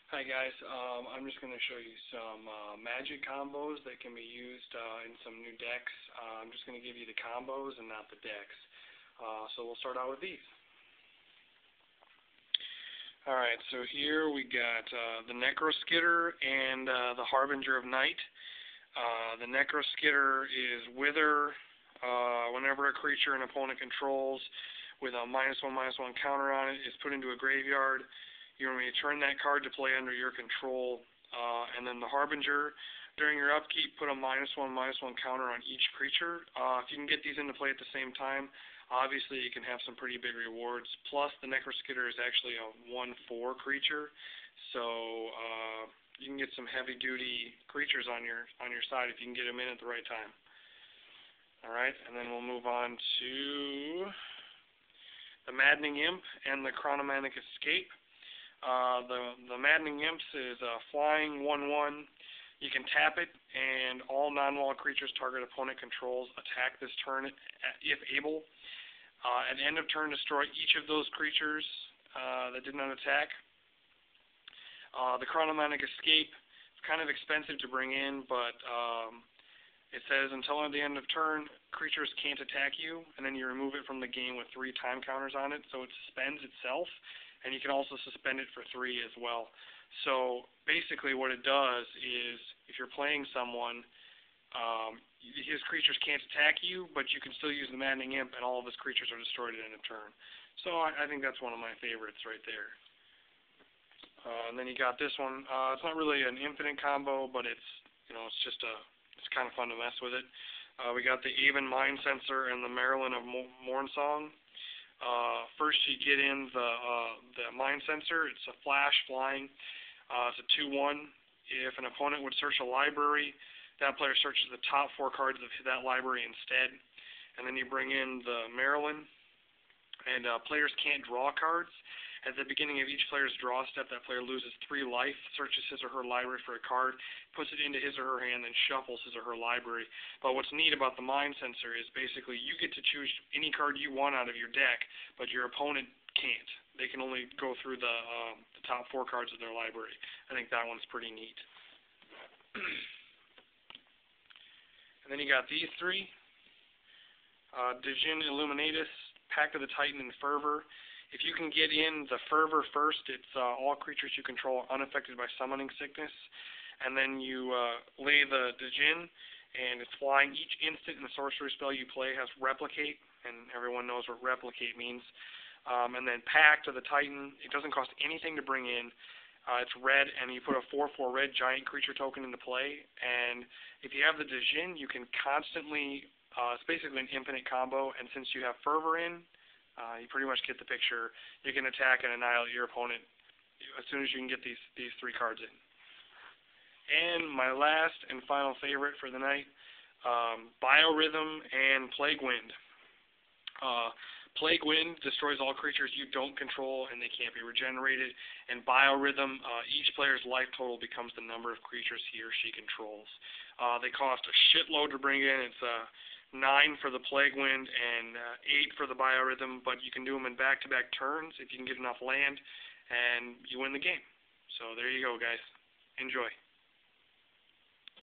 Hi guys, I'm just going to show you some magic combos that can be used in some new decks. I'm just going to give you the combos and not the decks. So we'll start out with these. Alright, so here we got the Necroskitter and the Harbinger of Night. The Necroskitter is Wither whenever a creature an opponent controls with a -1/-1 counter on it is put into a graveyard. You may turn that card to play under your control, and then the Harbinger, during your upkeep, put a -1/-1 counter on each creature. If you can get these into play at the same time, obviously you can have some pretty big rewards. Plus, the Necroskitter is actually a 1/4 creature, so you can get some heavy-duty creatures on your side if you can get them in at the right time. All right, and then we'll move on to the Maddening Imp and the Chronomantic Escape. The Maddening Imps is flying 1/1. You can tap it, and all non-wall creatures target opponent controls attack this turn if able. At the end of turn, destroy each of those creatures that did not attack. The Chronomantic Escape is kind of expensive to bring in, but it says until at the end of turn, creatures can't attack you, and then you remove it from the game with 3 time counters on it, so it suspends itself. And you can also suspend it for 3 as well. So basically what it does is, if you're playing someone, his creatures can't attack you, but you can still use the Maddening Imp, and all of his creatures are destroyed at the end of turn. So I think that's one of my favorites right there. And then you got this one. It's not really an infinite combo, but it's it's kind of fun to mess with it. We got the Aven Mind Sensor and the Marilyn of Mornsong. First you get in the Mind Sensor. It's a flash flying. It's a 2/1. If an opponent would search a library, that player searches the top 4 cards of that library instead. And then you bring in the Marilyn, and players can't draw cards. At the beginning of each player's draw step, that player loses 3 life, searches his or her library for a card, puts it into his or her hand, then shuffles his or her library. But what's neat about the Mind Sensor is basically you get to choose any card you want out of your deck, but your opponent can't. They can only go through the top 4 cards of their library. I think that one's pretty neat. And then you got these 3. Djinn Illuminatus, Pact of the Titan, and Fervor. If you can get in the Fervor first, it's all creatures you control are unaffected by summoning sickness. And then you lay the Djinn, and it's flying. Each instant in the sorcery spell you play has Replicate, and everyone knows what Replicate means. And then Pact of the Titan, it doesn't cost anything to bring in. It's red, and you put a 4/4 red giant creature token into play. And if you have the Djinn, you can constantly, it's basically an infinite combo, and since you have Fervor in, you pretty much get the picture. You can attack and annihilate your opponent as soon as you can get these 3 cards in. And my last and final favorite for the night, Biorhythm and Plague Wind. Plague Wind destroys all creatures you don't control, and they can't be regenerated. And Biorhythm, each player's life total becomes the number of creatures he or she controls. They cost a shitload to bring in. It's 9 for the Plague Wind and 8 for the Biorhythm, but you can do them in back-to-back turns if you can get enough land, and you win the game. So there you go, guys. Enjoy.